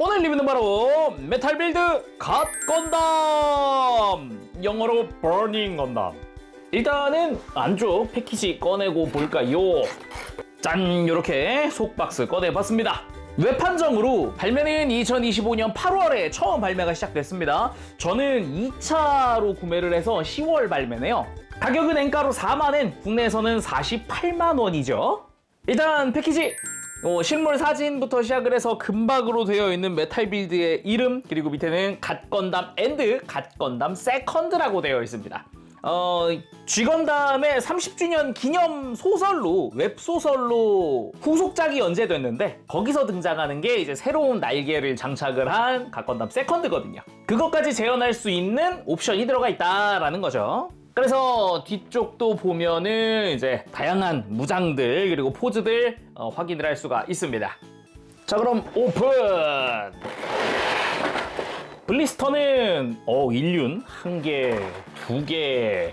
오늘 리뷰는 바로 메탈 빌드 갓 건담, 영어로 버닝 건담. 일단은 안쪽 패키지 꺼내고 볼까요? 짠! 이렇게 속박스 꺼내봤습니다. 외판정으로 발매는 2025년 8월에 처음 발매가 시작됐습니다. 저는 2차로 구매를 해서 10월 발매네요. 가격은 엔가로 4만엔, 국내에서는 48만 원이죠. 일단 패키지 실물 사진부터 시작을 해서 금박으로 되어 있는 메탈 빌드의 이름, 그리고 밑에는 갓 건담 앤드 갓 건담 세컨드라고 되어 있습니다. G건담의 30주년 기념 소설로, 웹소설로 후속작이 연재됐는데, 거기서 등장하는 게 이제 새로운 날개를 장착을 한 갓건담 세컨드거든요. 그것까지 재현할 수 있는 옵션이 들어가 있다라는 거죠. 그래서 뒤쪽도 보면은 이제 다양한 무장들 그리고 포즈들 확인을 할 수가 있습니다. 자, 그럼 오픈! 블리스터는 일륜 1개, 2개,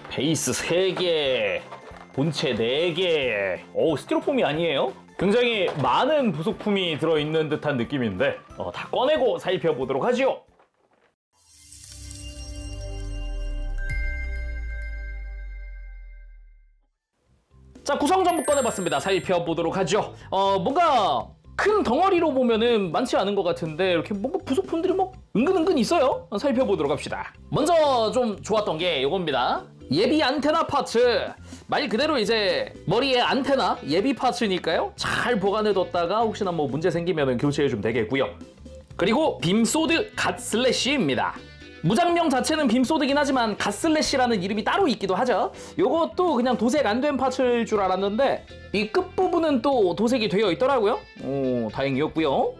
베이스 3개, 본체 4개. 스티로폼이 아니에요? 굉장히 많은 부속품이 들어있는 듯한 느낌인데 다 꺼내고 살펴보도록 하죠. 자, 구성 전부 꺼내봤습니다. 살펴보도록 하죠. 뭔가 큰 덩어리로 보면은 많지 않은 것 같은데 이렇게 뭔가 부속품들이 은근 있어요. 살펴보도록 합시다. 먼저 좀 좋았던 게 이겁니다. 예비 안테나 파츠. 말 그대로 이제 머리에 안테나 예비 파츠니까요. 잘 보관해뒀다가 혹시나 문제 생기면 교체해주면 되겠고요. 그리고 빔소드 갓 슬래시입니다. 무장명 자체는 빔소드긴 하지만 갓슬래시라는 이름이 따로 있기도 하죠. 요것도 그냥 도색 안 된 파츠일 줄 알았는데 이 끝부분은 또 도색이 되어 있더라고요. 다행이었고요.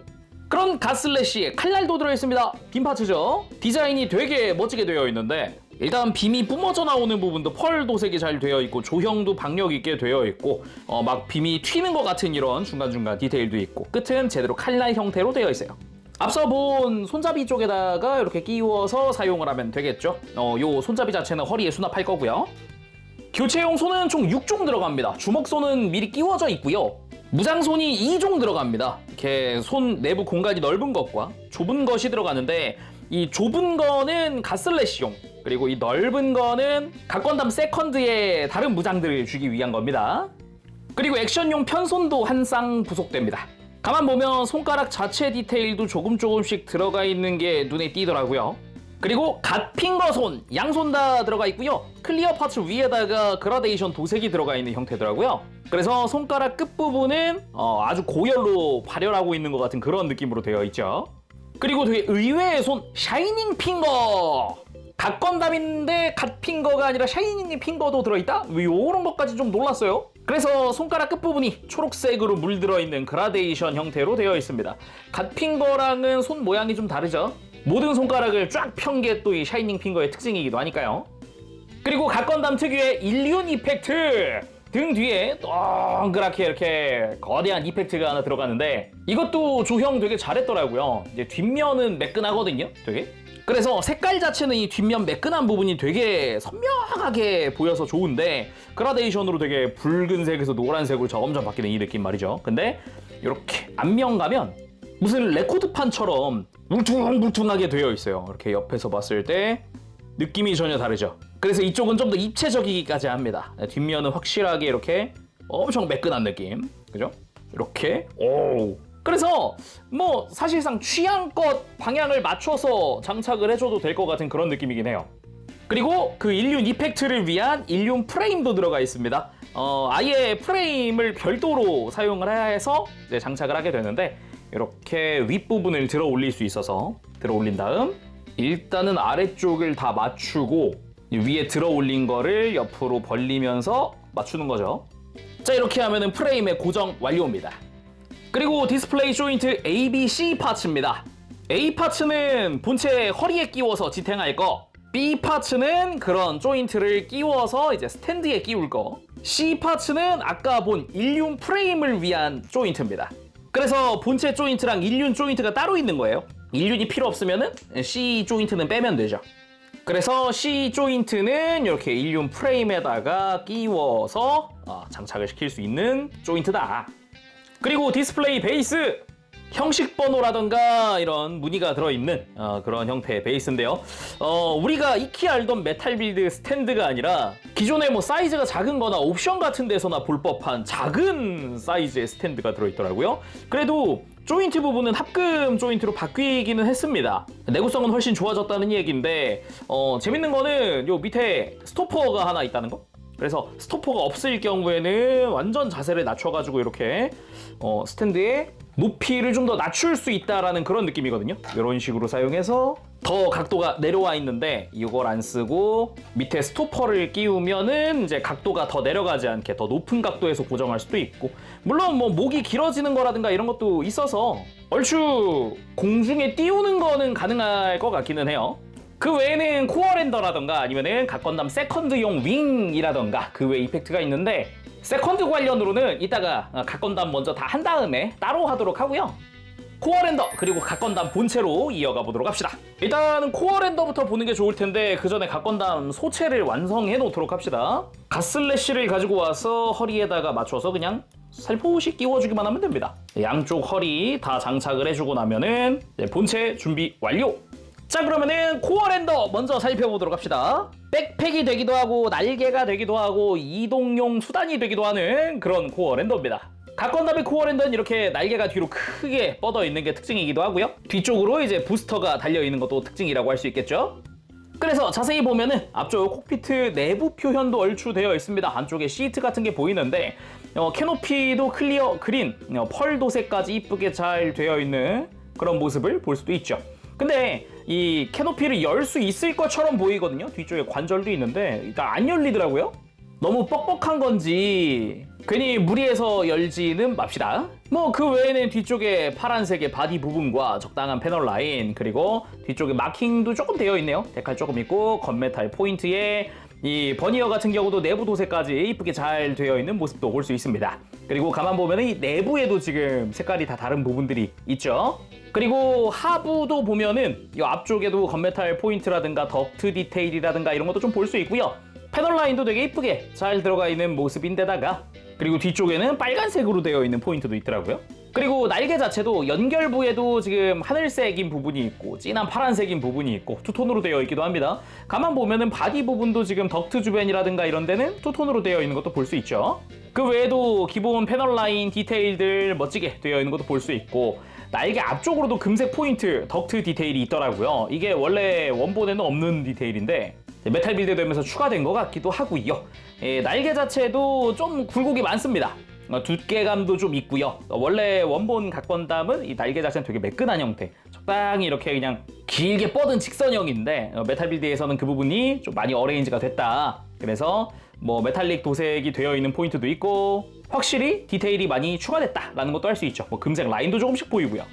그런 갓슬래시에 칼날도 들어있습니다. 빔 파츠죠. 디자인이 되게 멋지게 되어 있는데 일단 빔이 뿜어져 나오는 부분도 펄 도색이 잘 되어 있고 조형도 박력 있게 되어 있고 막 빔이 튀는 것 같은 이런 중간중간 디테일도 있고 끝은 제대로 칼날 형태로 되어 있어요. 앞서 본 손잡이 쪽에다가 이렇게 끼워서 사용을 하면 되겠죠. 요 손잡이 자체는 허리에 수납할 거고요. 교체용 손은 총 6종 들어갑니다. 주먹손은 미리 끼워져 있고요. 무장손이 2종 들어갑니다. 이렇게 손 내부 공간이 넓은 것과 좁은 것이 들어가는데 이 좁은 거는 갓슬래시용, 그리고 이 넓은 거는 갓건담 세컨드의 다른 무장들을 주기 위한 겁니다. 그리고 액션용 편손도 한 쌍 부속됩니다. 가만 보면 손가락 자체 디테일도 조금씩 들어가 있는 게 눈에 띄더라고요. 그리고 갓핑거 손, 양손 다 들어가 있고요. 클리어 파츠 위에다가 그라데이션 도색이 들어가 있는 형태더라고요. 그래서 손가락 끝부분은 아주 고열로 발열하고 있는 것 같은 그런 느낌으로 되어 있죠. 그리고 되게 의외의 손, 샤이닝 핑거! 갓건담인데 갓핑거가 아니라 샤이닝 핑거도 들어있다? 이런 것까지 좀 놀랐어요. 그래서 손가락 끝부분이 초록색으로 물들어 있는 그라데이션 형태로 되어 있습니다. 갓핑거랑은 손 모양이 좀 다르죠? 모든 손가락을 쫙 편 게 또 이 샤이닝 핑거의 특징이기도 하니까요. 그리고 갓건담 특유의 일륜 이펙트! 등 뒤에 동그랗게 이렇게 거대한 이펙트가 하나 들어가는데 이것도 조형 되게 잘했더라고요. 이제 뒷면은 매끈하거든요, 되게. 그래서 색깔 자체는 이 뒷면 매끈한 부분이 되게 선명하게 보여서 좋은데 그라데이션으로 되게 붉은색에서 노란색으로 점점 바뀌는 이 느낌 말이죠. 근데 이렇게 앞면 가면 무슨 레코드판처럼 울퉁불퉁하게 되어 있어요. 이렇게 옆에서 봤을 때 느낌이 전혀 다르죠. 그래서 이쪽은 좀 더 입체적이기까지 합니다. 뒷면은 확실하게 이렇게 엄청 매끈한 느낌, 그죠? 이렇게 그래서 사실상 취향껏 방향을 맞춰서 장착을 해줘도 될 것 같은 그런 느낌이긴 해요. 그리고 그 일륜 이펙트를 위한 일륜 프레임도 들어가 있습니다. 아예 프레임을 별도로 사용을 해서 이제 장착을 하게 되는데 이렇게 윗부분을 들어 올릴 수 있어서 들어 올린 다음 일단은 아래쪽을 다 맞추고 위에 들어 올린 거를 옆으로 벌리면서 맞추는 거죠. 자, 이렇게 하면은 프레임의 고정 완료입니다. 그리고 디스플레이 조인트 A, B, C 파츠입니다. A 파츠는 본체 허리에 끼워서 지탱할 거, B 파츠는 그런 조인트를 끼워서 이제 스탠드에 끼울 거, C 파츠는 아까 본 일륜 프레임을 위한 조인트입니다. 그래서 본체 조인트랑 일륜 조인트가 따로 있는 거예요. 일륜이 필요 없으면은 C 조인트는 빼면 되죠. 그래서 C 조인트는 이렇게 일륜 프레임에다가 끼워서 장착을 시킬 수 있는 조인트다. 그리고 디스플레이 베이스, 형식 번호라던가 이런 무늬가 들어있는 그런 형태의 베이스인데요. 우리가 익히 알던 메탈 빌드 스탠드가 아니라 기존에 뭐 사이즈가 작은 거나 옵션 같은 데서나 볼 법한 작은 사이즈의 스탠드가 들어있더라고요. 그래도 조인트 부분은 합금 조인트로 바뀌기는 했습니다. 내구성은 훨씬 좋아졌다는 얘기인데 재밌는 거는 요 밑에 스토퍼가 하나 있다는 거. 그래서 스토퍼가 없을 경우에는 완전 자세를 낮춰가지고 이렇게 스탠드의 높이를 좀 더 낮출 수 있다라는 그런 느낌이거든요. 이런 식으로 사용해서 더 각도가 내려와 있는데 이걸 안 쓰고 밑에 스토퍼를 끼우면은 이제 각도가 더 내려가지 않게 더 높은 각도에서 고정할 수도 있고, 물론 뭐 목이 길어지는 거라든가 이런 것도 있어서 얼추 공중에 띄우는 거는 가능할 것 같기는 해요. 그 외에는 코어 랜더라던가 아니면은 각건담 세컨드용 윙이라던가 그 외 이펙트가 있는데, 세컨드 관련으로는 이따가 각건담 먼저 다 한 다음에 따로 하도록 하고요. 코어 랜더 그리고 각건담 본체로 이어가 보도록 합시다. 일단은 코어 랜더부터 보는 게 좋을 텐데 그 전에 각건담 소체를 완성해 놓도록 합시다. 가슬래시를 가지고 와서 허리에다가 맞춰서 그냥 살포시 끼워주기만 하면 됩니다. 양쪽 허리 다 장착을 해주고 나면은 본체 준비 완료! 자, 그러면은 코어 랜더 먼저 살펴보도록 합시다. 백팩이 되기도 하고 날개가 되기도 하고 이동용 수단이 되기도 하는 그런 코어 랜더입니다. 각건담의 코어 랜더는 이렇게 날개가 뒤로 크게 뻗어 있는 게 특징이기도 하고요. 뒤쪽으로 이제 부스터가 달려 있는 것도 특징이라고 할 수 있겠죠. 그래서 자세히 보면은 앞쪽 콕피트 내부 표현도 얼추 되어 있습니다. 안쪽에 시트 같은 게 보이는데 캐노피도 클리어 그린, 펄 도색까지 이쁘게 잘 되어 있는 그런 모습을 볼 수도 있죠. 근데 이 캐노피를 열 수 있을 것처럼 보이거든요. 뒤쪽에 관절도 있는데 일단 안 열리더라고요. 너무 뻑뻑한 건지 괜히 무리해서 열지는 맙시다. 뭐 그 외에는 뒤쪽에 파란색의 바디 부분과 적당한 패널 라인, 그리고 뒤쪽에 마킹도 조금 되어 있네요. 데칼 조금 있고 건메탈 포인트에 이 버니어 같은 경우도 내부 도색까지 이쁘게 잘 되어 있는 모습도 볼 수 있습니다. 그리고 가만 보면 이 내부에도 지금 색깔이 다 다른 부분들이 있죠. 그리고 하부도 보면은 이 앞쪽에도 건메탈 포인트라든가 덕트 디테일이라든가 이런 것도 좀 볼 수 있고요. 패널 라인도 되게 이쁘게 잘 들어가 있는 모습인데다가, 그리고 뒤쪽에는 빨간색으로 되어 있는 포인트도 있더라고요. 그리고 날개 자체도 연결부에도 지금 하늘색인 부분이 있고 진한 파란색인 부분이 있고 투톤으로 되어 있기도 합니다. 가만 보면은 바디 부분도 지금 덕트 주변이라든가 이런 데는 투톤으로 되어 있는 것도 볼 수 있죠. 그 외에도 기본 패널 라인 디테일들 멋지게 되어 있는 것도 볼 수 있고, 날개 앞쪽으로도 금색 포인트 덕트 디테일이 있더라고요. 이게 원래 원본에는 없는 디테일인데 메탈 빌드 되면서 추가된 것 같기도 하고요. 날개 자체도 좀 굴곡이 많습니다. 두께감도 좀 있고요. 원래 원본 각건담은 이 날개 자체는 되게 매끈한 형태, 적당히 이렇게 그냥 길게 뻗은 직선형인데 메탈 빌드에서는 그 부분이 좀 많이 어레인지가 됐다. 그래서 뭐 메탈릭 도색이 되어 있는 포인트도 있고 확실히 디테일이 많이 추가됐다라는 것도 할 수 있죠. 뭐 금색 라인도 조금씩 보이고요.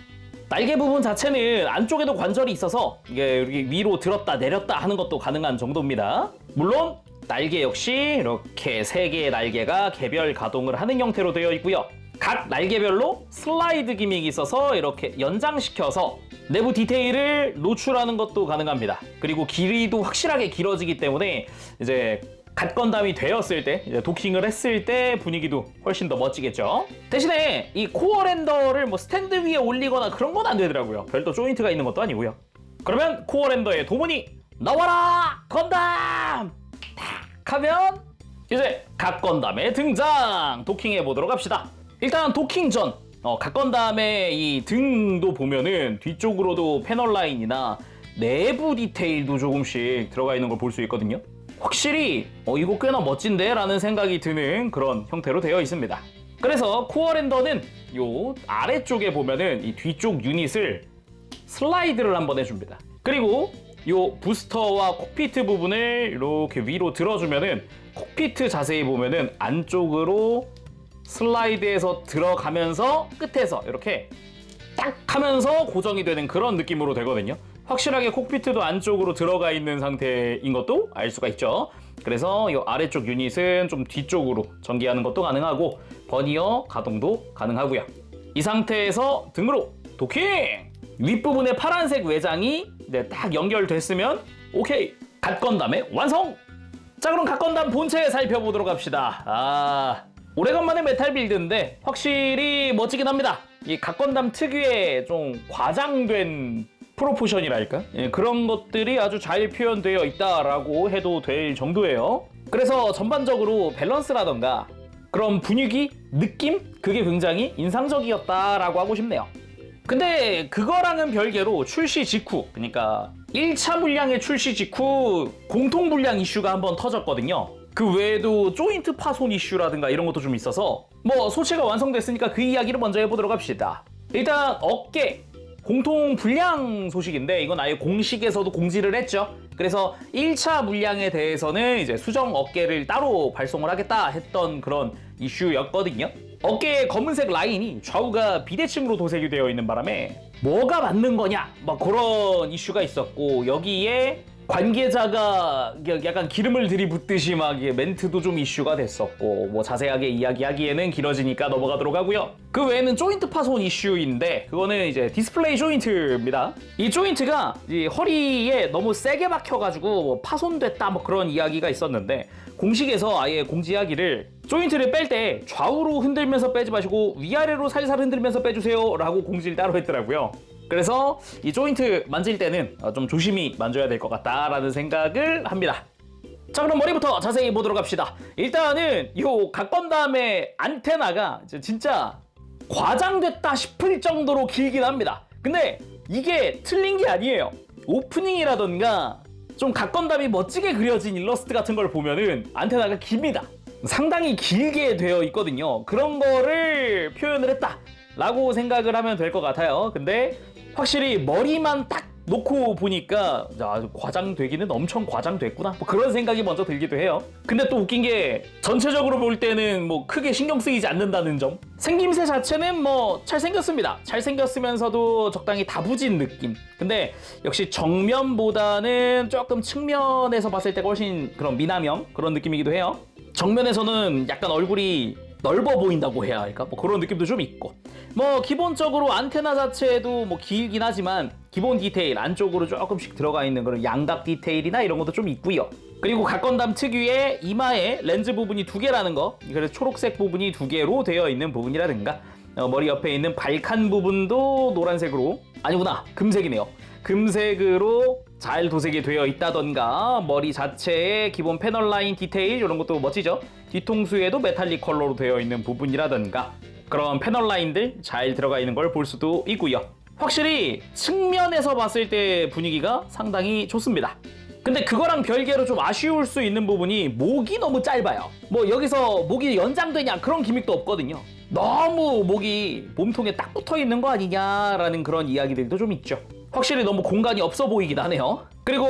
날개 부분 자체는 안쪽에도 관절이 있어서 이게 이렇게 위로 들었다 내렸다 하는 것도 가능한 정도입니다. 물론 날개 역시 이렇게 3개의 날개가 개별 가동을 하는 형태로 되어 있고요. 각 날개별로 슬라이드 기믹이 있어서 이렇게 연장시켜서 내부 디테일을 노출하는 것도 가능합니다. 그리고 길이도 확실하게 길어지기 때문에 이제 갓건담이 되었을 때, 이제 도킹을 했을 때 분위기도 훨씬 더 멋지겠죠. 대신에 이 코어 랜더를 뭐 스탠드 위에 올리거나 그런 건 안 되더라고요. 별도 조인트가 있는 것도 아니고요. 그러면 코어 랜더의 도문이 나와라 건담! 탁 하면 이제 갓건담의 등장! 도킹해 보도록 합시다. 일단 도킹 전 갓건담의 이 등도 보면은 뒤쪽으로도 패널 라인이나 내부 디테일도 조금씩 들어가 있는 걸 볼 수 있거든요. 확실히 이거 꽤나 멋진데? 라는 생각이 드는 그런 형태로 되어 있습니다. 그래서 코어 랜더는 요 아래쪽에 보면은 이 뒤쪽 유닛을 슬라이드를 한번 해줍니다. 그리고 요 부스터와 콕피트 부분을 이렇게 위로 들어주면은 콕피트 자세히 보면은 안쪽으로 슬라이드해서 들어가면서 끝에서 이렇게 딱 하면서 고정이 되는 그런 느낌으로 되거든요. 확실하게 콕피트도 안쪽으로 들어가 있는 상태인 것도 알 수가 있죠. 그래서 이 아래쪽 유닛은 좀 뒤쪽으로 전기하는 것도 가능하고 버니어 가동도 가능하고요. 이 상태에서 등으로 도킹! 윗부분에 파란색 외장이 딱 연결됐으면 오케이! 갓건담의 완성! 자, 그럼 갓건담 본체 살펴보도록 합시다. 오래간만에 메탈 빌드인데 확실히 멋지긴 합니다. 이 각건담 특유의 좀 과장된 프로포션이랄까? 예, 그런 것들이 아주 잘 표현되어 있다라고 해도 될 정도예요. 그래서 전반적으로 밸런스라던가 그런 분위기, 느낌? 그게 굉장히 인상적이었다라고 하고 싶네요. 근데 그거랑은 별개로 출시 직후, 그러니까 1차 물량의 출시 직후 공통 불량 이슈가 한번 터졌거든요. 그 외에도 조인트 파손 이슈라든가 이런 것도 좀 있어서 뭐 소체가 완성됐으니까 그 이야기를 먼저 해보도록 합시다. 일단 어깨 공통 불량 소식인데 이건 아예 공식에서도 공지를 했죠. 그래서 1차 물량에 대해서는 이제 수정 어깨를 따로 발송을 하겠다 했던 그런 이슈였거든요. 어깨의 검은색 라인이 좌우가 비대칭으로 도색이 되어 있는 바람에 뭐가 맞는 거냐 막 그런 이슈가 있었고, 여기에 관계자가 약간 기름을 들이붓듯이 막 멘트도 좀 이슈가 됐었고, 뭐 자세하게 이야기하기에는 길어지니까 넘어가도록 하고요. 그 외에는 조인트 파손 이슈인데 그거는 이제 디스플레이 조인트입니다. 이 조인트가 이 허리에 너무 세게 박혀가지고 뭐 파손됐다 뭐 그런 이야기가 있었는데, 공식에서 아예 공지하기를 조인트를 뺄 때 좌우로 흔들면서 빼지 마시고 위아래로 살살 흔들면서 빼주세요 라고 공지를 따로 했더라고요. 그래서 이 조인트 만질 때는 좀 조심히 만져야 될 것 같다라는 생각을 합니다. 자, 그럼 머리부터 자세히 보도록 합시다. 일단은 이 각건담의 안테나가 진짜 과장됐다 싶을 정도로 길긴 합니다. 근데 이게 틀린 게 아니에요. 오프닝이라던가 좀 각건담이 멋지게 그려진 일러스트 같은 걸 보면은 안테나가 깁니다. 상당히 길게 되어 있거든요. 그런 거를 표현을 했다라고 생각을 하면 될 것 같아요. 근데 확실히 머리만 딱 놓고 보니까 과장되기는 엄청 과장됐구나 뭐 그런 생각이 먼저 들기도 해요. 근데 또 웃긴 게 전체적으로 볼 때는 뭐 크게 신경 쓰이지 않는다는 점. 생김새 자체는 뭐 잘생겼습니다. 잘생겼으면서도 적당히 다부진 느낌. 근데 역시 정면보다는 조금 측면에서 봤을 때가 훨씬 그런 미남형 그런 느낌이기도 해요. 정면에서는 약간 얼굴이 넓어 보인다고 해야 할까? 뭐 그런 느낌도 좀 있고, 뭐 기본적으로 안테나 자체도 뭐 길긴 하지만 기본 디테일 안쪽으로 조금씩 들어가 있는 그런 양각 디테일이나 이런 것도 좀 있고요. 그리고 각건담 특유의 이마에 렌즈 부분이 2개라는 거, 그래서 초록색 부분이 2개로 되어 있는 부분이라든가 머리 옆에 있는 발칸 부분도 노란색으로, 아니구나, 금색이네요. 금색으로 잘 도색이 되어 있다던가, 머리 자체의 기본 패널 라인 디테일 이런 것도 멋지죠. 뒤통수에도 메탈릭 컬러로 되어 있는 부분이라던가 그런 패널 라인들 잘 들어가 있는 걸 볼 수도 있고요. 확실히 측면에서 봤을 때 분위기가 상당히 좋습니다. 근데 그거랑 별개로 좀 아쉬울 수 있는 부분이 목이 너무 짧아요. 뭐 여기서 목이 연장되냐 그런 기믹도 없거든요. 너무 목이 몸통에 딱 붙어 있는 거 아니냐라는 그런 이야기들도 좀 있죠. 확실히 너무 공간이 없어 보이긴 하네요. 그리고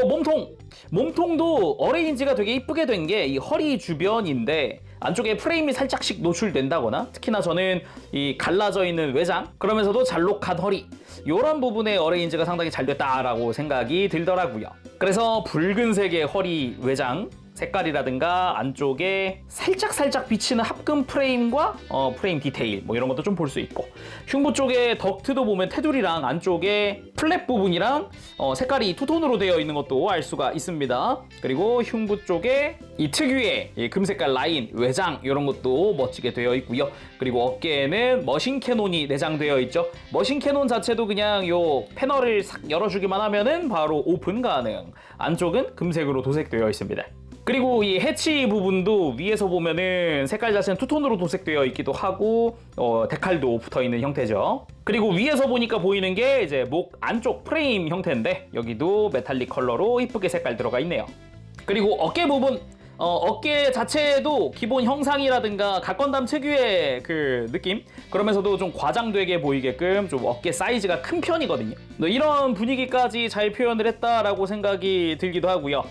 몸통도 어레인지가 되게 이쁘게 된 게 이 허리 주변인데 안쪽에 프레임이 살짝씩 노출된다거나, 특히나 저는 이 갈라져 있는 외장, 그러면서도 잘록한 허리, 이런 부분에 어레인지가 상당히 잘 됐다라고 생각이 들더라고요. 그래서 붉은색의 허리 외장 색깔이라든가 안쪽에 살짝 비치는 합금 프레임과 프레임 디테일 뭐 이런 것도 좀 볼 수 있고, 흉부 쪽에 덕트도 보면 테두리랑 안쪽에 플랫 부분이랑 색깔이 투톤으로 되어 있는 것도 알 수가 있습니다. 그리고 흉부 쪽에 이 특유의 이 금색깔 라인 외장 이런 것도 멋지게 되어 있고요. 그리고 어깨에는 머신 캐논이 내장되어 있죠. 머신 캐논 자체도 그냥 요 패널을 싹 열어주기만 하면은 바로 오픈 가능. 안쪽은 금색으로 도색되어 있습니다. 그리고 이 해치 부분도 위에서 보면은 색깔 자체는 투톤으로 도색되어 있기도 하고 데칼도 붙어있는 형태죠. 그리고 위에서 보니까 보이는 게 이제 목 안쪽 프레임 형태인데 여기도 메탈릭 컬러로 이쁘게 색깔 들어가 있네요. 그리고 어깨 부분, 어깨 자체도 기본 형상이라든가 각건담 특유의 그 느낌, 그러면서도 좀 과장되게 보이게끔 좀 어깨 사이즈가 큰 편이거든요. 이런 분위기까지 잘 표현을 했다라고 생각이 들기도 하고요.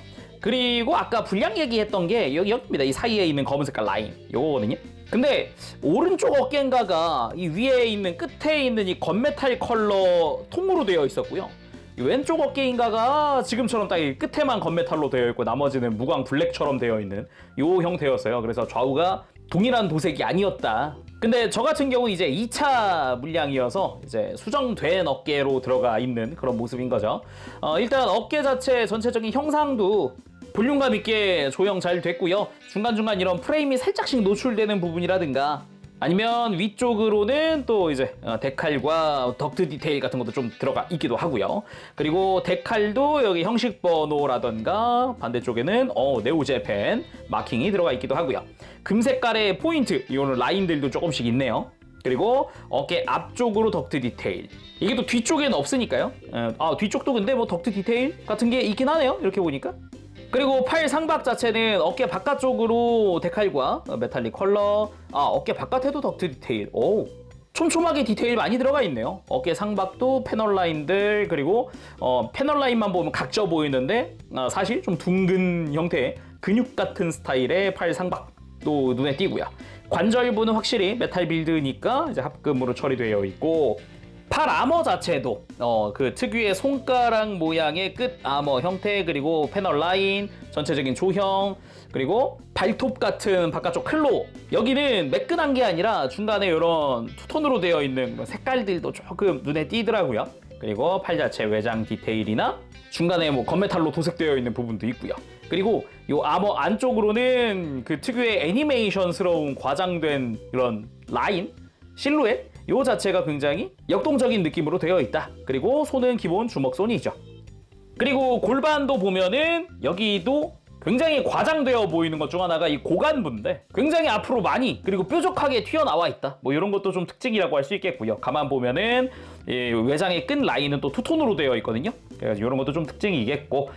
그리고 아까 불량 얘기했던 게 여기입니다. 이 사이에 있는 검은 색깔 라인 요거거든요. 근데 오른쪽 어깨인가가 이 위에 있는 끝에 있는 이 건메탈 컬러 통으로 되어 있었고요. 이 왼쪽 어깨인가가 지금처럼 딱 이 끝에만 건메탈로 되어 있고 나머지는 무광 블랙처럼 되어 있는 요 형태였어요. 그래서 좌우가 동일한 도색이 아니었다. 근데 저 같은 경우는 이제 2차 물량이어서 이제 수정된 어깨로 들어가 있는 그런 모습인 거죠. 일단 어깨 자체 전체적인 형상도 볼륨감 있게 조형 잘 됐고요. 중간중간 이런 프레임이 살짝씩 노출되는 부분이라든가 아니면 위쪽으로는 또 이제 데칼과 덕트 디테일 같은 것도 좀 들어가 있기도 하고요. 그리고 데칼도 여기 형식 번호라던가 반대쪽에는 네오재팬 마킹이 들어가 있기도 하고요. 금 색깔의 포인트, 이거는 라인들도 조금씩 있네요. 그리고 어깨 앞쪽으로 덕트 디테일. 이게 또 뒤쪽에는 없으니까요. 뒤쪽도 근데 뭐 덕트 디테일 같은 게 있긴 하네요. 이렇게 보니까. 그리고 팔 상박 자체는 어깨 바깥쪽으로 데칼과 메탈릭 컬러, 어깨 바깥에도 덕트 디테일. 오, 촘촘하게 디테일 많이 들어가 있네요. 어깨 상박도 패널 라인들, 그리고 패널 라인만 보면 각져 보이는데 사실 좀 둥근 형태의 근육 같은 스타일의 팔 상박도 눈에 띄고요. 관절부는 확실히 메탈 빌드니까 이제 합금으로 처리되어 있고, 팔 아머 자체도 그 특유의 손가락 모양의 끝 아머 형태, 그리고 패널 라인, 전체적인 조형, 그리고 발톱 같은 바깥쪽 클로, 여기는 매끈한 게 아니라 중간에 이런 투톤으로 되어 있는 색깔들도 조금 눈에 띄더라고요. 그리고 팔 자체 외장 디테일이나 중간에 뭐 건메탈로 도색되어 있는 부분도 있고요. 그리고 이 아머 안쪽으로는 그 특유의 애니메이션스러운 과장된 이런 라인, 실루엣, 이 자체가 굉장히 역동적인 느낌으로 되어 있다. 그리고 손은 기본 주먹손이죠. 그리고 골반도 보면은 여기도 굉장히 과장되어 보이는 것 중 하나가 이 고관부인데 굉장히 앞으로 많이 그리고 뾰족하게 튀어나와 있다. 뭐 이런 것도 좀 특징이라고 할 수 있겠고요. 가만 보면은 외장의 끈 라인은 또 투톤으로 되어 있거든요. 그래서 이런 것도 좀 특징이겠고,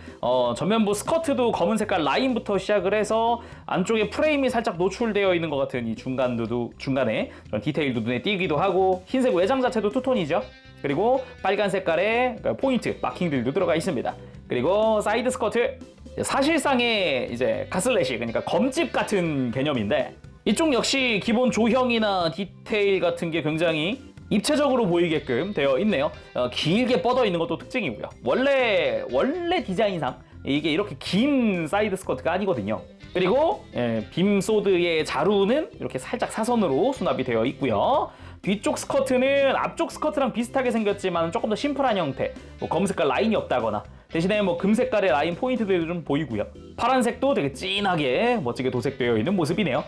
전면부 스커트도 검은 색깔 라인부터 시작을 해서 안쪽에 프레임이 살짝 노출되어 있는 것 같은 이 중간에 디테일도 눈에 띄기도 하고, 흰색 외장 자체도 투톤이죠. 그리고 빨간 색깔의 포인트 마킹들도 들어가 있습니다. 그리고 사이드 스커트, 사실상의 이제 가슬렛이, 그러니까 검집 같은 개념인데, 이쪽 역시 기본 조형이나 디테일 같은 게 굉장히 입체적으로 보이게끔 되어 있네요. 길게 뻗어 있는 것도 특징이고요. 원래 디자인상 이게 이렇게 긴 사이드 스커트가 아니거든요. 그리고 빔 소드의 자루는 이렇게 살짝 사선으로 수납이 되어 있고요. 뒤쪽 스커트는 앞쪽 스커트랑 비슷하게 생겼지만 조금 더 심플한 형태, 뭐 검은 색깔 라인이 없다거나, 대신에 뭐 금 색깔의 라인 포인트들도 좀 보이고요. 파란색도 되게 진하게 멋지게 도색되어 있는 모습이네요.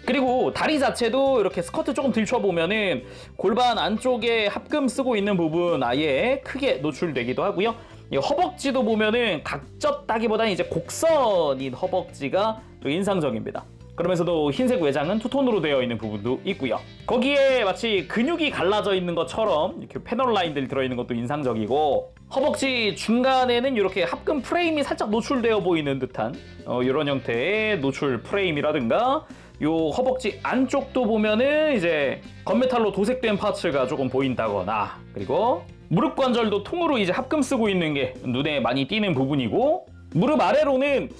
그리고 다리 자체도 이렇게 스커트 조금 들춰보면은 골반 안쪽에 합금 쓰고 있는 부분 아예 크게 노출되기도 하고요. 이 허벅지도 보면은 각졌다기보다는 이제 곡선인 허벅지가 또 인상적입니다. 그러면서도 흰색 외장은 투톤으로 되어 있는 부분도 있고요. 거기에 마치 근육이 갈라져 있는 것처럼 이렇게 패널 라인들이 들어있는 것도 인상적이고, 허벅지 중간에는 이렇게 합금 프레임이 살짝 노출되어 보이는 듯한 이런 형태의 노출 프레임이라든가, 요 허벅지 안쪽도 보면은 이제 건메탈로 도색된 파츠가 조금 보인다거나, 그리고 무릎 관절도 통으로 이제 합금 쓰고 있는 게 눈에 많이 띄는 부분이고, 무릎 아래로는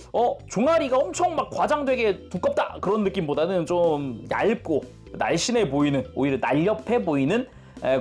종아리가 엄청 막 과장되게 두껍다 그런 느낌보다는 좀 얇고 날씬해 보이는, 오히려 날렵해 보이는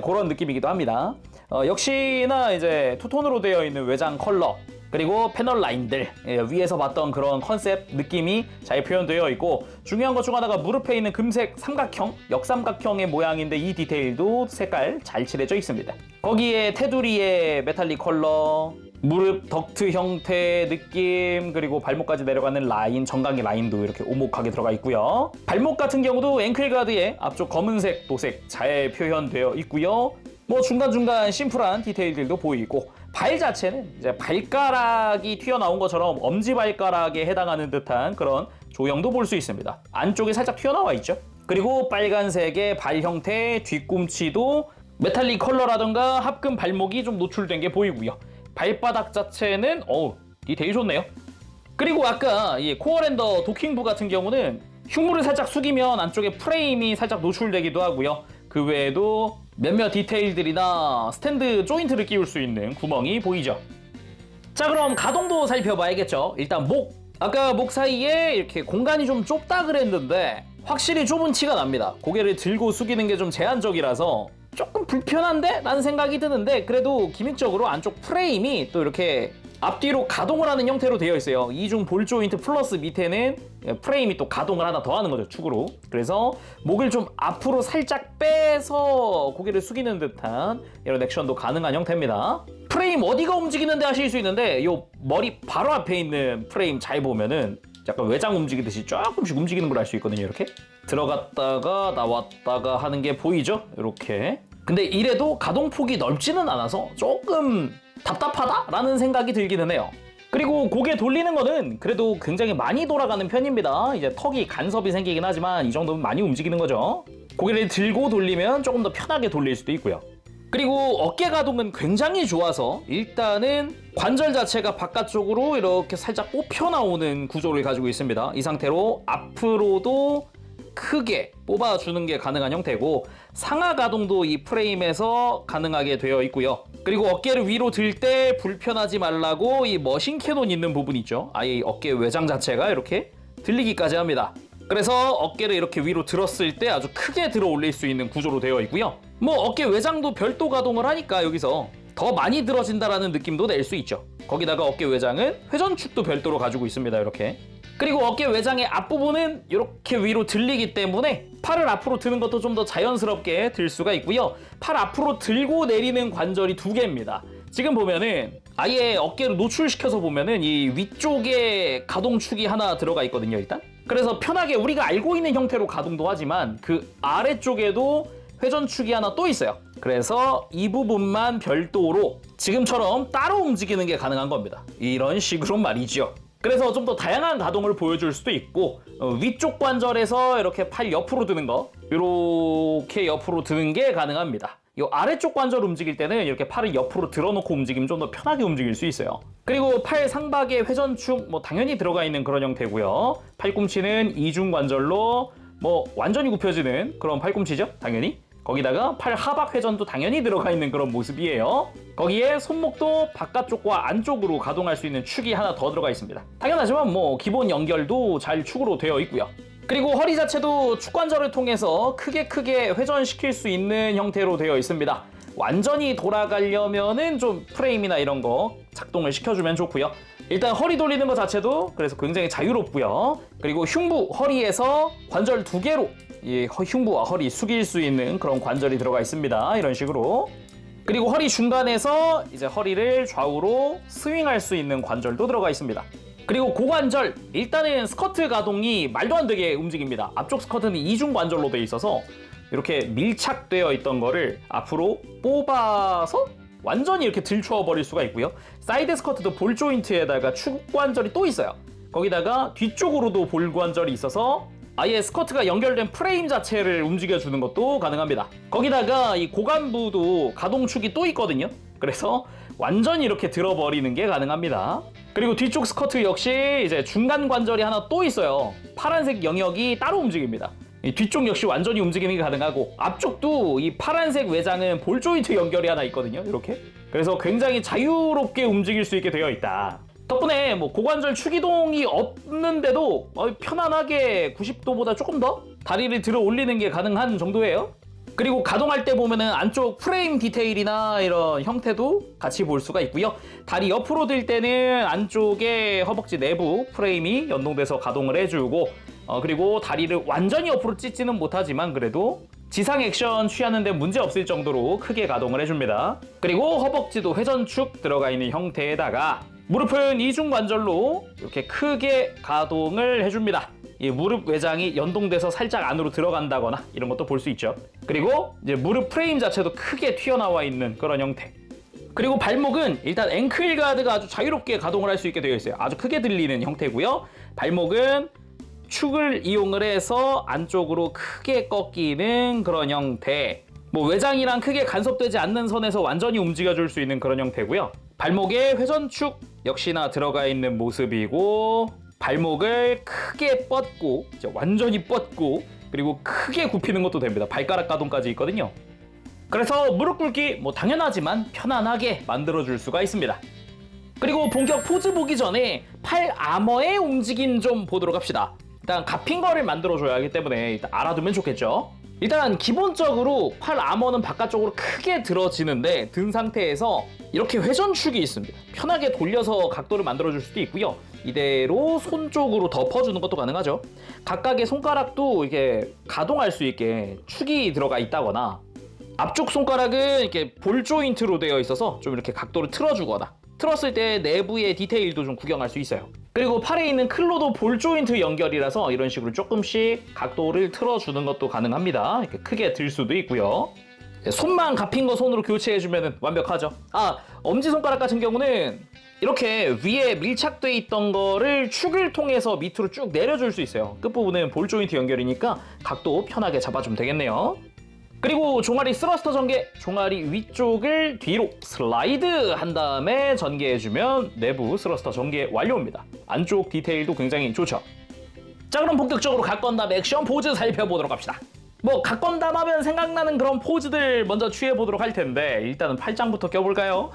그런 느낌이기도 합니다. 역시나 이제 투톤으로 되어 있는 외장 컬러, 그리고 패널 라인들, 위에서 봤던 그런 컨셉 느낌이 잘 표현되어 있고, 중요한 것 중 하나가 무릎에 있는 금색 삼각형, 역삼각형의 모양인데 이 디테일도 색깔 잘 칠해져 있습니다. 거기에 테두리의 메탈릭 컬러, 무릎 덕트 형태 느낌, 그리고 발목까지 내려가는 라인, 정강이 라인도 이렇게 오목하게 들어가 있고요. 발목 같은 경우도 앵클 가드에 앞쪽 검은색 도색 잘 표현되어 있고요. 뭐 중간중간 심플한 디테일들도 보이고, 발 자체는 이제 발가락이 튀어나온 것처럼 엄지발가락에 해당하는 듯한 그런 조형도 볼 수 있습니다. 안쪽에 살짝 튀어나와 있죠. 그리고 빨간색의 발 형태, 뒤꿈치도 메탈릭 컬러라던가 합금 발목이 좀 노출된 게 보이고요. 발바닥 자체는 디테일 좋네요. 그리고 아까 이 코어랜더 도킹부 같은 경우는 흉물을 살짝 숙이면 안쪽에 프레임이 살짝 노출되기도 하고요. 그 외에도 몇몇 디테일들이나 스탠드 조인트를 끼울 수 있는 구멍이 보이죠. 자, 그럼 가동도 살펴봐야겠죠. 일단 아까 목 사이에 이렇게 공간이 좀 좁다 그랬는데 확실히 좁은 티가 납니다. 고개를 들고 숙이는 게 좀 제한적이라서 조금 불편한데? 라는 생각이 드는데, 그래도 기믹적으로 안쪽 프레임이 또 이렇게 앞뒤로 가동을 하는 형태로 되어 있어요. 이중 볼 조인트 플러스 밑에는 프레임이 또 가동을 하나 더 하는 거죠, 축으로. 그래서 목을 좀 앞으로 살짝 빼서 고개를 숙이는 듯한 이런 액션도 가능한 형태입니다. 프레임 어디가 움직이는데 하실 수 있는데, 요 머리 바로 앞에 있는 프레임 잘 보면은 약간 외장 움직이듯이 조금씩 움직이는 걸 알 수 있거든요. 이렇게 들어갔다가 나왔다가 하는 게 보이죠? 이렇게. 근데 이래도 가동폭이 넓지는 않아서 조금 답답하다라는 생각이 들기는 해요. 그리고 고개 돌리는 거는 그래도 굉장히 많이 돌아가는 편입니다. 이제 턱이 간섭이 생기긴 하지만 이 정도면 많이 움직이는 거죠. 고개를 들고 돌리면 조금 더 편하게 돌릴 수도 있고요. 그리고 어깨 가동은 굉장히 좋아서 일단은 관절 자체가 바깥쪽으로 이렇게 살짝 뽑혀 나오는 구조를 가지고 있습니다. 이 상태로 앞으로도 크게 뽑아주는 게 가능한 형태고 상하 가동도 이 프레임에서 가능하게 되어 있고요. 그리고 어깨를 위로 들 때 불편하지 말라고 이 머신 캐논 있는 부분 있죠. 아예 어깨 외장 자체가 이렇게 들리기까지 합니다. 그래서 어깨를 이렇게 위로 들었을 때 아주 크게 들어 올릴 수 있는 구조로 되어 있고요. 뭐 어깨 외장도 별도 가동을 하니까 여기서 더 많이 들어진다라는 느낌도 낼 수 있죠. 거기다가 어깨 외장은 회전축도 별도로 가지고 있습니다. 이렇게. 그리고 어깨 외장의 앞부분은 이렇게 위로 들리기 때문에 팔을 앞으로 드는 것도 좀 더 자연스럽게 들 수가 있고요. 팔 앞으로 들고 내리는 관절이 두 개입니다. 지금 보면은 아예 어깨를 노출시켜서 보면은 이 위쪽에 가동축이 하나 들어가 있거든요. 일단. 그래서 편하게 우리가 알고 있는 형태로 가동도 하지만 그 아래쪽에도 회전축이 하나 또 있어요. 그래서 이 부분만 별도로 지금처럼 따로 움직이는 게 가능한 겁니다. 이런 식으로 말이죠. 그래서 좀 더 다양한 가동을 보여줄 수도 있고 위쪽 관절에서 이렇게 팔 옆으로 드는 거 이렇게 옆으로 드는 게 가능합니다. 이 아래쪽 관절 움직일 때는 이렇게 팔을 옆으로 들어놓고 움직이면 좀 더 편하게 움직일 수 있어요. 그리고 팔 상박에 회전축 뭐 당연히 들어가 있는 그런 형태고요. 팔꿈치는 이중 관절로 뭐 완전히 굽혀지는 그런 팔꿈치죠. 당연히. 거기다가 팔 하박 회전도 당연히 들어가 있는 그런 모습이에요. 거기에 손목도 바깥쪽과 안쪽으로 가동할 수 있는 축이 하나 더 들어가 있습니다. 당연하지만 뭐 기본 연결도 잘 축으로 되어 있고요. 그리고 허리 자체도 축관절을 통해서 크게 회전시킬 수 있는 형태로 되어 있습니다. 완전히 돌아가려면은 좀 프레임이나 이런 거 작동을 시켜주면 좋고요. 일단 허리 돌리는 것 자체도 그래서 굉장히 자유롭고요. 그리고 흉부, 허리에서 관절 두 개로 이 흉부와 허리 숙일 수 있는 그런 관절이 들어가 있습니다. 이런 식으로. 그리고 허리 중간에서 이제 허리를 좌우로 스윙할 수 있는 관절도 들어가 있습니다. 그리고 고관절, 일단은 스커트 가동이 말도 안 되게 움직입니다. 앞쪽 스커트는 이중 관절로 되어 있어서 이렇게 밀착되어 있던 거를 앞으로 뽑아서 완전히 이렇게 들추어 버릴 수가 있고요. 사이드 스커트도 볼 조인트에다가 축 관절이 또 있어요. 거기다가 뒤쪽으로도 볼 관절이 있어서 아예 스커트가 연결된 프레임 자체를 움직여주는 것도 가능합니다. 거기다가 이 고관부도 가동축이 또 있거든요. 그래서 완전히 이렇게 들어버리는 게 가능합니다. 그리고 뒤쪽 스커트 역시 이제 중간 관절이 하나 또 있어요. 파란색 영역이 따로 움직입니다. 이 뒤쪽 역시 완전히 움직이는 게 가능하고 앞쪽도 이 파란색 외장은 볼 조인트 연결이 하나 있거든요. 이렇게. 그래서 굉장히 자유롭게 움직일 수 있게 되어 있다. 덕분에 뭐 고관절 축이동이 없는데도 편안하게 90도보다 조금 더 다리를 들어 올리는 게 가능한 정도예요. 그리고 가동할 때 보면은 안쪽 프레임 디테일이나 이런 형태도 같이 볼 수가 있고요. 다리 옆으로 들 때는 안쪽에 허벅지 내부 프레임이 연동돼서 가동을 해주고 그리고 다리를 완전히 옆으로 찢지는 못하지만 그래도 지상 액션 취하는데 문제 없을 정도로 크게 가동을 해줍니다. 그리고 허벅지도 회전축 들어가 있는 형태에다가 무릎은 이중 관절로 이렇게 크게 가동을 해줍니다. 이 무릎 외장이 연동돼서 살짝 안으로 들어간다거나 이런 것도 볼 수 있죠. 그리고 이제 무릎 프레임 자체도 크게 튀어나와 있는 그런 형태. 그리고 발목은 일단 앵클 가드가 아주 자유롭게 가동을 할 수 있게 되어 있어요. 아주 크게 들리는 형태고요. 발목은 축을 이용을 해서 안쪽으로 크게 꺾이는 그런 형태. 뭐 외장이랑 크게 간섭되지 않는 선에서 완전히 움직여줄 수 있는 그런 형태고요. 발목에 회전축 역시나 들어가 있는 모습이고 발목을 크게 뻗고 완전히 뻗고 그리고 크게 굽히는 것도 됩니다. 발가락 가동까지 있거든요. 그래서 무릎 꿇기 뭐 당연하지만 편안하게 만들어줄 수가 있습니다. 그리고 본격 포즈 보기 전에 팔 아머의 움직임 좀 보도록 합시다. 일단 갚힌 거를 만들어줘야 하기 때문에 일단 알아두면 좋겠죠. 일단 기본적으로 팔 아머는 바깥쪽으로 크게 들어지는데 든 상태에서 이렇게 회전축이 있습니다. 편하게 돌려서 각도를 만들어줄 수도 있고요. 이대로 손 쪽으로 덮어주는 것도 가능하죠. 각각의 손가락도 이렇게 가동할 수 있게 축이 들어가 있다거나 앞쪽 손가락은 이렇게 볼 조인트로 되어 있어서 좀 이렇게 각도를 틀어주거나 틀었을 때 내부의 디테일도 좀 구경할 수 있어요. 그리고 팔에 있는 클로도 볼 조인트 연결이라서 이런 식으로 조금씩 각도를 틀어주는 것도 가능합니다. 이렇게 크게 들 수도 있고요. 손만 갚인 거 손으로 교체해주면 완벽하죠. 엄지손가락 같은 경우는 이렇게 위에 밀착돼 있던 거를 축을 통해서 밑으로 쭉 내려줄 수 있어요. 끝부분은 볼 조인트 연결이니까 각도 편하게 잡아주면 되겠네요. 그리고 종아리 스러스터 전개, 종아리 위쪽을 뒤로 슬라이드 한 다음에 전개해주면 내부 스러스터 전개 완료입니다. 안쪽 디테일도 굉장히 좋죠. 자, 그럼 본격적으로 각건담 액션 포즈 살펴보도록 합시다. 각건담 하면 생각나는 그런 포즈들 먼저 취해보도록 할 텐데 일단은 팔짱부터 껴볼까요?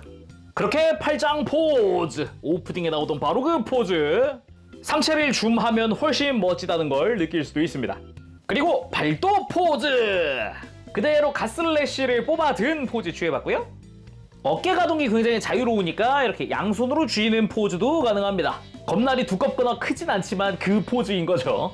그렇게 팔짱 포즈! 오프닝에 나오던 바로 그 포즈! 상체를 줌하면 훨씬 멋지다는 걸 느낄 수도 있습니다. 그리고 발도 포즈! 그대로 갓슬래시를 뽑아든 포즈 취해봤고요. 어깨 가동이 굉장히 자유로우니까 이렇게 양손으로 쥐는 포즈도 가능합니다. 겁날이 두껍거나 크진 않지만 그 포즈인 거죠.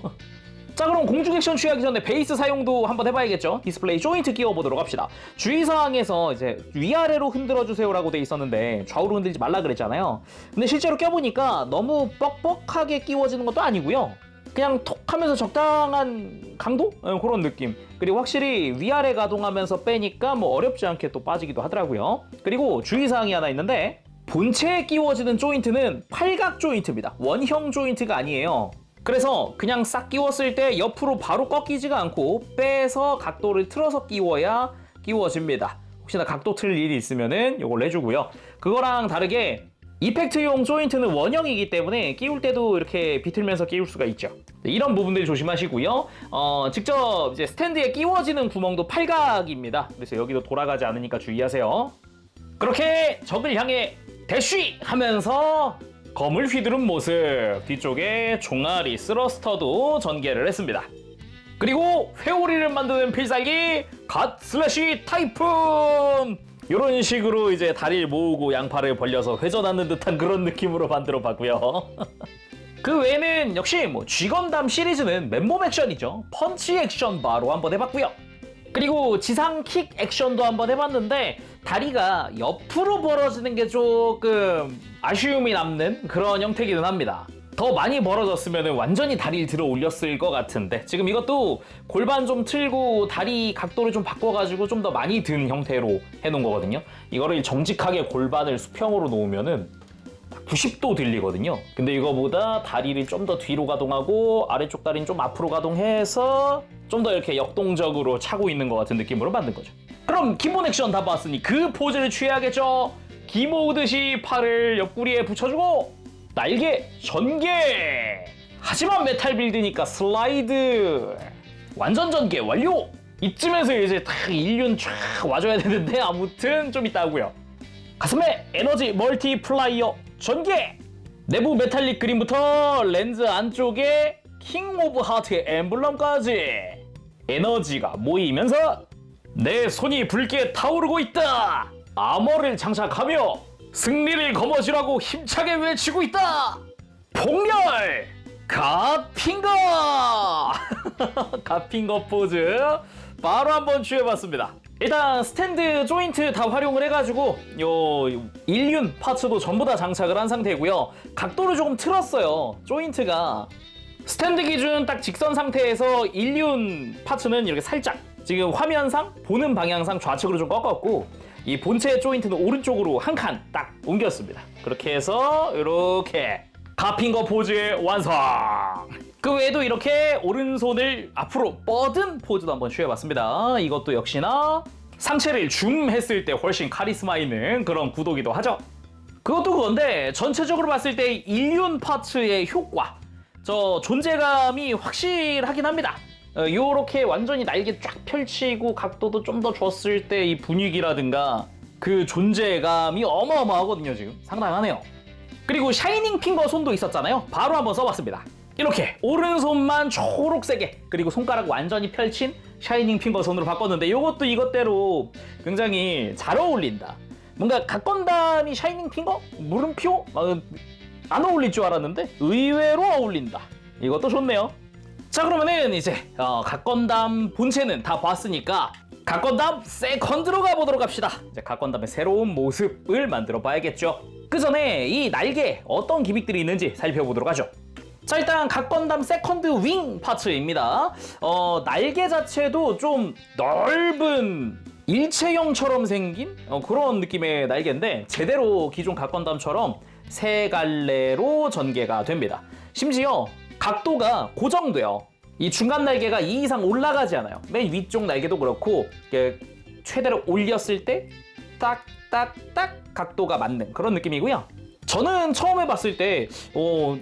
자, 그럼 공중 액션 취하기 전에 베이스 사용도 한번 해봐야겠죠. 디스플레이 조인트 끼워보도록 합시다. 주의사항에서 이제 위아래로 흔들어주세요라고 돼 있었는데 좌우로 흔들지 말라 그랬잖아요. 근데 실제로 껴보니까 너무 뻑뻑하게 끼워지는 것도 아니고요. 그냥 톡 하면서 적당한 강도? 그런 느낌. 그리고 확실히 위아래 가동하면서 빼니까 어렵지 않게 또 빠지기도 하더라고요. 그리고 주의사항이 하나 있는데 본체에 끼워지는 조인트는 팔각 조인트입니다. 원형 조인트가 아니에요. 그래서 그냥 싹 끼웠을 때 옆으로 바로 꺾이지가 않고 빼서 각도를 틀어서 끼워야 끼워집니다. 혹시나 각도 틀 일이 있으면은 이걸 내주고요. 그거랑 다르게 이펙트용 조인트는 원형이기 때문에 끼울 때도 이렇게 비틀면서 끼울 수가 있죠. 이런 부분들 조심하시고요. 직접 이제 스탠드에 끼워지는 구멍도 팔각입니다. 그래서 여기도 돌아가지 않으니까 주의하세요. 그렇게 적을 향해 대쉬 하면서 검을 휘두른 모습, 뒤쪽에 종아리 스러스터도 전개를 했습니다. 그리고 회오리를 만드는 필살기 갓 슬래시 타이푼! 이런 식으로 이제 다리를 모으고 양팔을 벌려서 회전하는 듯한 그런 느낌으로 만들어 봤고요. 그 외에는 역시 쥐건담 시리즈는 맨몸 액션이죠. 펀치 액션 바로 한번 해봤고요. 그리고 지상 킥 액션도 한번 해봤는데 다리가 옆으로 벌어지는 게 조금 아쉬움이 남는 그런 형태이기는 합니다. 더 많이 벌어졌으면 완전히 다리를 들어 올렸을 것 같은데 지금 이것도 골반 좀 틀고 다리 각도를 좀 바꿔가지고 좀 더 많이 든 형태로 해놓은 거거든요. 이거를 정직하게 골반을 수평으로 놓으면은 90도 들리거든요. 근데 이거보다 다리를 좀 더 뒤로 가동하고 아래쪽 다리는 좀 앞으로 가동해서 좀 더 이렇게 역동적으로 차고 있는 것 같은 느낌으로 만든 거죠. 그럼 기본 액션 다 봤으니 그 포즈를 취해야겠죠. 기모으듯이 팔을 옆구리에 붙여주고 날개 전개! 하지만 메탈 빌드니까 슬라이드! 완전 전개 완료! 이쯤에서 이제 딱 일륜 쫙 와줘야 되는데 아무튼 좀 이따 하고요. 가슴에 에너지 멀티플라이어 전개! 내부 메탈릭 그림부터 렌즈 안쪽에 킹 오브 하트의 엠블럼까지 에너지가 모이면서 내 손이 붉게 타오르고 있다! 아머를 장착하며 승리를 거머쥐라고 힘차게 외치고 있다! 폭렬! 갓핑거! 갓핑거 포즈 바로 한번 취해봤습니다. 일단 스탠드 조인트 다 활용을 해가지고 요 일륜 파츠도 전부 다 장착을 한 상태고요. 각도를 조금 틀었어요. 조인트가 스탠드 기준 딱 직선 상태에서 일륜 파츠는 이렇게 살짝 지금 화면상 보는 방향상 좌측으로 좀 꺾었고 이 본체 조인트는 오른쪽으로 한 칸 딱 옮겼습니다. 그렇게 해서 이렇게 갓핑거 포즈의 완성! 그 외에도 이렇게 오른손을 앞으로 뻗은 포즈도 한번 취해봤습니다. 이것도 역시나 상체를 줌했을 때 훨씬 카리스마 있는 그런 구도기도 하죠. 그것도 그건데 전체적으로 봤을 때 일륜 파츠의 효과, 저 존재감이 확실하긴 합니다. 요렇게 완전히 날개 쫙 펼치고 각도도 좀 더 줬을 때 이 분위기라든가 그 존재감이 어마어마하거든요. 지금 상당하네요. 그리고 샤이닝 핑거 손도 있었잖아요. 바로 한번 써봤습니다. 이렇게 오른손만 초록색에 그리고 손가락 완전히 펼친 샤이닝 핑거 손으로 바꿨는데 이것도 이것대로 굉장히 잘 어울린다. 뭔가 갓건담이 샤이닝 핑거? 물음표? 안 어울릴 줄 알았는데 의외로 어울린다. 이것도 좋네요. 자, 그러면은 이제 갓건담 본체는 다 봤으니까 각건담 세컨드로 가보도록 합시다. 이제 각건담의 새로운 모습을 만들어 봐야겠죠. 그 전에 이 날개에 어떤 기믹들이 있는지 살펴보도록 하죠. 자, 일단 각건담 세컨드 윙 파츠입니다. 날개 자체도 좀 넓은 일체형처럼 생긴 그런 느낌의 날개인데 제대로 기존 각건담처럼 세 갈래로 전개가 됩니다. 심지어 각도가 고정돼요. 이 중간 날개가 2 이상 올라가지 않아요. 맨 위쪽 날개도 그렇고 최대로 올렸을 때 딱딱딱 각도가 맞는 그런 느낌이고요. 저는 처음에 봤을 때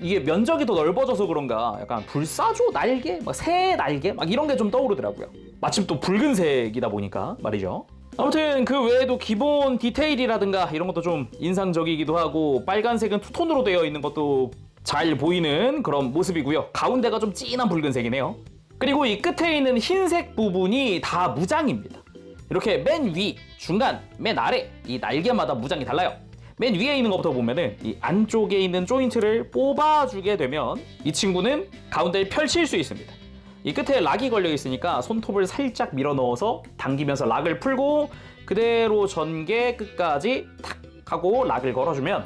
이게 면적이 더 넓어져서 그런가 약간 불사조 날개, 새 날개 이런 게 좀 떠오르더라고요. 마침 또 붉은색이다 보니까 말이죠. 아무튼 그 외에도 기본 디테일이라든가 이런 것도 좀 인상적이기도 하고 빨간색은 투톤으로 되어 있는 것도 잘 보이는 그런 모습이고요. 가운데가 좀 진한 붉은색이네요. 그리고 이 끝에 있는 흰색 부분이 다 무장입니다. 이렇게 맨 위, 중간, 맨 아래 이 날개마다 무장이 달라요. 맨 위에 있는 것부터 보면은 이 안쪽에 있는 조인트를 뽑아주게 되면 이 친구는 가운데를 펼칠 수 있습니다. 이 끝에 락이 걸려 있으니까 손톱을 살짝 밀어 넣어서 당기면서 락을 풀고 그대로 전개 끝까지 탁 하고 락을 걸어주면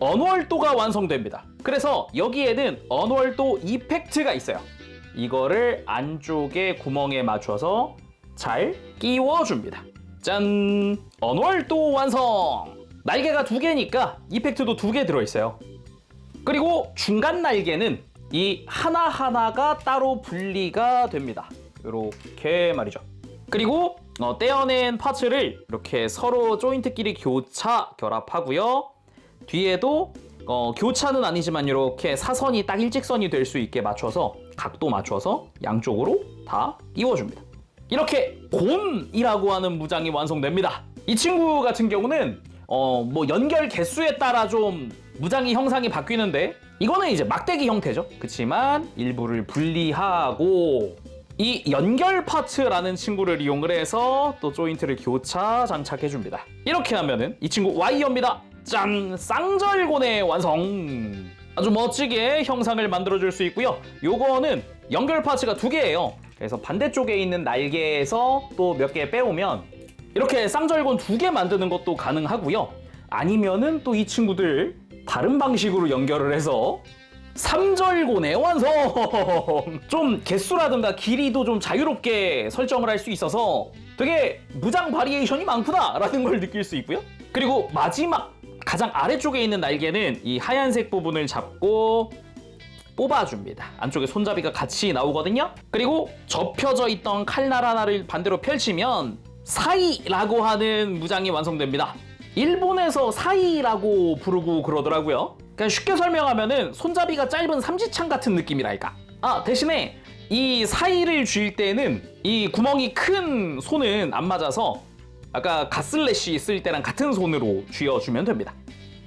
언월도가 완성됩니다. 그래서 여기에는 언월도 이펙트가 있어요. 이거를 안쪽에 구멍에 맞춰서 잘 끼워줍니다. 짠! 언월도 완성! 날개가 2개니까 이펙트도 2개 들어있어요. 그리고 중간 날개는 이 하나하나가 따로 분리가 됩니다. 이렇게 말이죠. 그리고 떼어낸 파츠를 이렇게 서로 조인트끼리 교차 결합하고요. 뒤에도 교차는 아니지만 이렇게 사선이 딱 일직선이 될 수 있게 맞춰서 각도 맞춰서 양쪽으로 다 끼워줍니다. 이렇게 곤이라고 하는 무장이 완성됩니다. 이 친구 같은 경우는 연결 개수에 따라 좀 무장이 형상이 바뀌는데 이거는 이제 막대기 형태죠. 그렇지만 일부를 분리하고 이 연결 파츠라는 친구를 이용을 해서 또 조인트를 교차 장착해줍니다. 이렇게 하면은 이 친구 와이어입니다. 짠! 쌍절곤의 완성! 아주 멋지게 형상을 만들어줄 수 있고요. 요거는 연결 파츠가 2개예요. 그래서 반대쪽에 있는 날개에서 또 몇 개 빼오면 이렇게 쌍절곤 2개 만드는 것도 가능하고요. 아니면은 또 이 친구들 다른 방식으로 연결을 해서 3절곤의 완성! 좀 개수라든가 길이도 좀 자유롭게 설정을 할 수 있어서 되게 무장 바리에이션이 많구나 라는 걸 느낄 수 있고요. 그리고 마지막 가장 아래쪽에 있는 날개는 이 하얀색 부분을 잡고 뽑아줍니다. 안쪽에 손잡이가 같이 나오거든요. 그리고 접혀져 있던 칼날 하나를 반대로 펼치면 사이라고 하는 무장이 완성됩니다. 일본에서 사이라고 부르고 그러더라고요. 그냥 쉽게 설명하면은 손잡이가 짧은 삼지창 같은 느낌이랄까. 대신에 이 사이를 쥘 때는 이 구멍이 큰 손은 안 맞아서 아까 가슬래시 쓸 때랑 같은 손으로 쥐어주면 됩니다.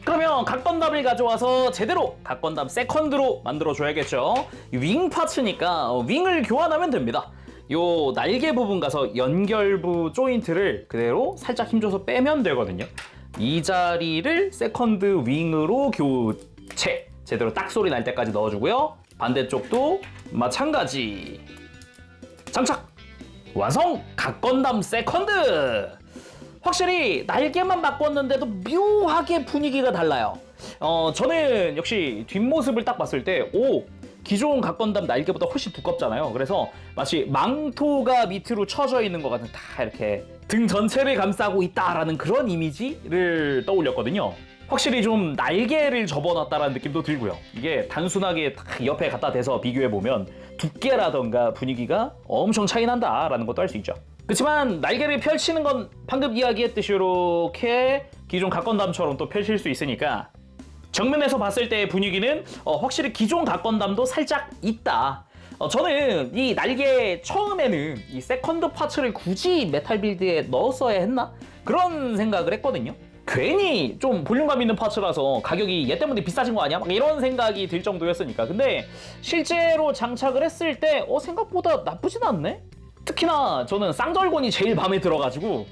그러면 각건담을 가져와서 제대로 각건담 세컨드로 만들어줘야겠죠. 윙 파츠니까 윙을 교환하면 됩니다. 요 날개 부분 가서 연결부 조인트를 그대로 살짝 힘줘서 빼면 되거든요. 이 자리를 세컨드 윙으로 교체! 제대로 딱 소리 날 때까지 넣어주고요. 반대쪽도 마찬가지! 장착! 완성! 각건담 세컨드! 확실히 날개만 바꿨는데도 묘하게 분위기가 달라요. 저는 역시 뒷모습을 딱 봤을 때 기존 각건담 날개보다 훨씬 두껍잖아요. 그래서 마치 망토가 밑으로 쳐져 있는 것 같은 다 이렇게 등 전체를 감싸고 있다라는 그런 이미지를 떠올렸거든요. 확실히 좀 날개를 접어놨다라는 느낌도 들고요. 이게 단순하게 딱 옆에 갖다 대서 비교해보면 두께라던가 분위기가 엄청 차이 난다라는 것도 알 수 있죠. 그렇지만 날개를 펼치는 건 방금 이야기했듯이 이렇게 기존 각건담처럼 또 펼칠 수 있으니까 정면에서 봤을 때의 분위기는 확실히 기존 각건담도 살짝 있다. 저는 이 날개 처음에는 이 세컨드 파츠를 굳이 메탈 빌드에 넣었어야 했나? 그런 생각을 했거든요. 괜히 좀 볼륨감 있는 파츠라서 가격이 얘 때문에 비싸진 거 아니야? 막 이런 생각이 들 정도였으니까. 근데 실제로 장착을 했을 때 생각보다 나쁘진 않네? 특히나 저는 쌍절곤이 제일 마음에 들어가지고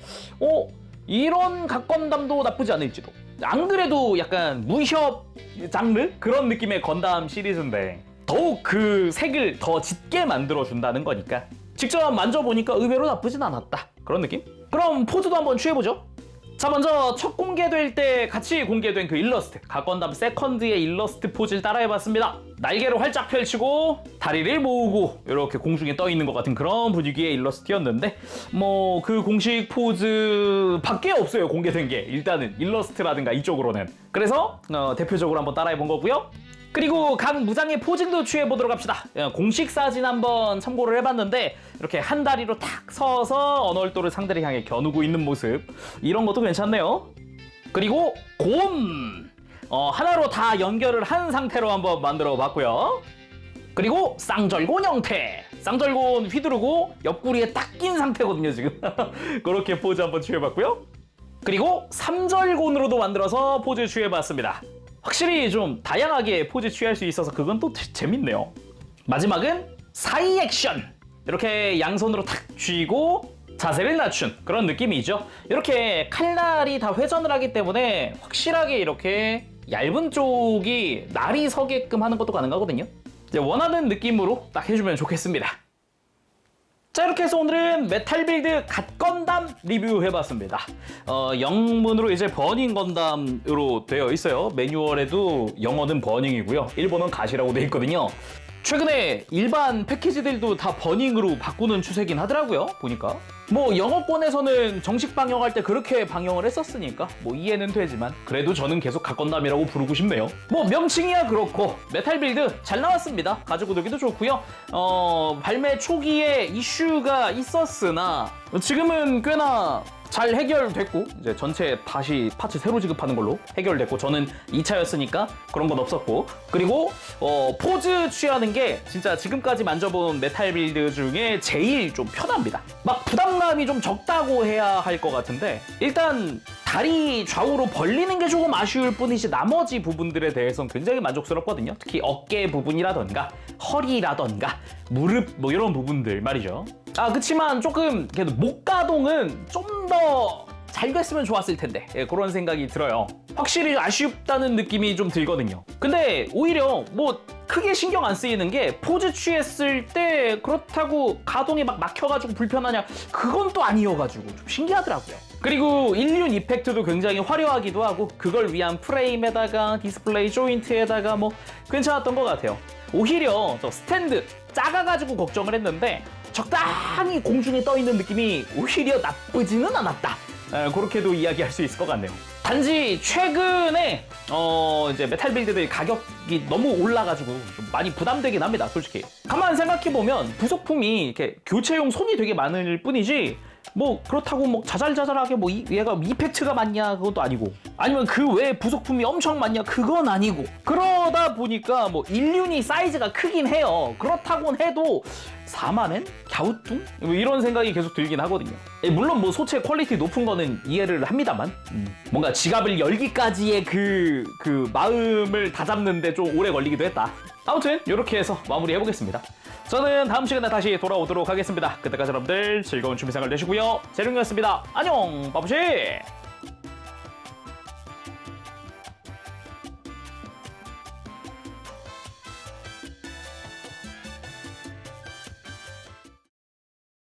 이런 각건담도 나쁘지 않을지도. 안 그래도 약간 문숍 장르? 그런 느낌의 건담 시리즈인데 더욱 그 색을 더 짙게 만들어준다는 거니까 직접 만져보니까 의외로 나쁘진 않았다. 그런 느낌? 그럼 포즈도 한번 취해보죠. 자, 먼저 첫 공개될 때 같이 공개된 그 일러스트, 갓건담 세컨드의 일러스트 포즈를 따라해봤습니다. 날개를 활짝 펼치고 다리를 모으고 이렇게 공중에 떠 있는 것 같은 그런 분위기의 일러스트였는데 뭐 그 공식 포즈 밖에 없어요. 공개된 게 일단은 일러스트라든가 이쪽으로는. 그래서 대표적으로 한번 따라해본 거고요. 그리고 각 무장의 포징도 취해보도록 합시다. 공식 사진 한번 참고를 해봤는데 이렇게 한 다리로 탁 서서 언월도를 상대를 향해 겨누고 있는 모습, 이런 것도 괜찮네요. 그리고 곰! 하나로 다 연결을 한 상태로 한번 만들어 봤고요. 그리고 쌍절곤 형태! 쌍절곤 휘두르고 옆구리에 딱 낀 상태거든요 지금. 그렇게 포즈 한번 취해봤고요. 그리고 삼절곤으로도 만들어서 포즈 취해봤습니다. 확실히 좀 다양하게 포즈 취할 수 있어서 그건 또 재밌네요. 마지막은 사이 액션! 이렇게 양손으로 탁 쥐고 자세를 낮춘 그런 느낌이죠. 이렇게 칼날이 다 회전을 하기 때문에 확실하게 이렇게 얇은 쪽이 날이 서게끔 하는 것도 가능하거든요. 이제 원하는 느낌으로 딱 해주면 좋겠습니다. 자, 이렇게 해서 오늘은 메탈 빌드 갓건담 리뷰해봤습니다. 영문으로 이제 버닝 건담으로 되어 있어요. 매뉴얼에도 영어는 버닝이고요. 일본어는 갓이라고 되어 있거든요. 최근에 일반 패키지들도 다 버닝으로 바꾸는 추세긴 하더라고요. 보니까 뭐 영어권에서는 정식 방영할 때 그렇게 방영을 했었으니까 뭐 이해는 되지만 그래도 저는 계속 갓건담이라고 부르고 싶네요. 뭐 명칭이야 그렇고 메탈 빌드 잘 나왔습니다. 가지고 놀기도 좋고요. 발매 초기에 이슈가 있었으나 지금은 꽤나 잘 해결됐고 이제 전체 다시 파츠 새로 지급하는 걸로 해결됐고, 저는 2차였으니까 그런 건 없었고, 그리고 포즈 취하는 게 진짜 지금까지 만져본 메탈 빌드 중에 제일 좀 편합니다. 막 부담감이 좀 적다고 해야 할 것 같은데 일단 다리 좌우로 벌리는 게 조금 아쉬울 뿐이지 나머지 부분들에 대해서는 굉장히 만족스럽거든요. 특히 어깨 부분이라던가 허리라던가 무릎 뭐 이런 부분들 말이죠. 그치만 조금 그래도 목 가동은 좀 더 잘 됐으면 좋았을 텐데, 그런 생각이 들어요. 확실히 아쉽다는 느낌이 좀 들거든요. 근데 오히려 뭐 크게 신경 안 쓰이는 게 포즈 취했을 때 그렇다고 가동이 막 막혀가지고 불편하냐, 그건 또 아니어가지고 좀 신기하더라고요. 그리고 일륜 이펙트도 굉장히 화려하기도 하고 그걸 위한 프레임에다가 디스플레이 조인트에다가 뭐 괜찮았던 것 같아요. 오히려 저 스탠드 작아가지고 걱정을 했는데 적당히 공중에 떠 있는 느낌이 오히려 나쁘지는 않았다. 그렇게도 이야기할 수 있을 것 같네요. 단지 최근에 이제 메탈 빌드들 가격이 너무 올라가지고 좀 많이 부담되긴 합니다, 솔직히. 가만 생각해보면 부속품이 이렇게 교체용 손이 되게 많을 뿐이지 뭐 그렇다고 뭐 자잘자잘하게 뭐 얘가 이펙트가 많냐 그것도 아니고, 아니면 그 외에 부속품이 엄청 많냐 그건 아니고, 그러다 보니까 뭐 일륜이 사이즈가 크긴 해요. 그렇다곤 해도 4만엔? 갸우뚱? 뭐 이런 생각이 계속 들긴 하거든요. 물론 뭐 소체 퀄리티 높은 거는 이해를 합니다만 뭔가 지갑을 열기까지의 그 마음을 다잡는데 좀 오래 걸리기도 했다. 아무튼 이렇게 해서 마무리해보겠습니다. 저는 다음 시간에 다시 돌아오도록 하겠습니다. 그때까지 여러분들 즐거운 취미생활 되시고요. 재룡이었습니다. 안녕, 바부씨!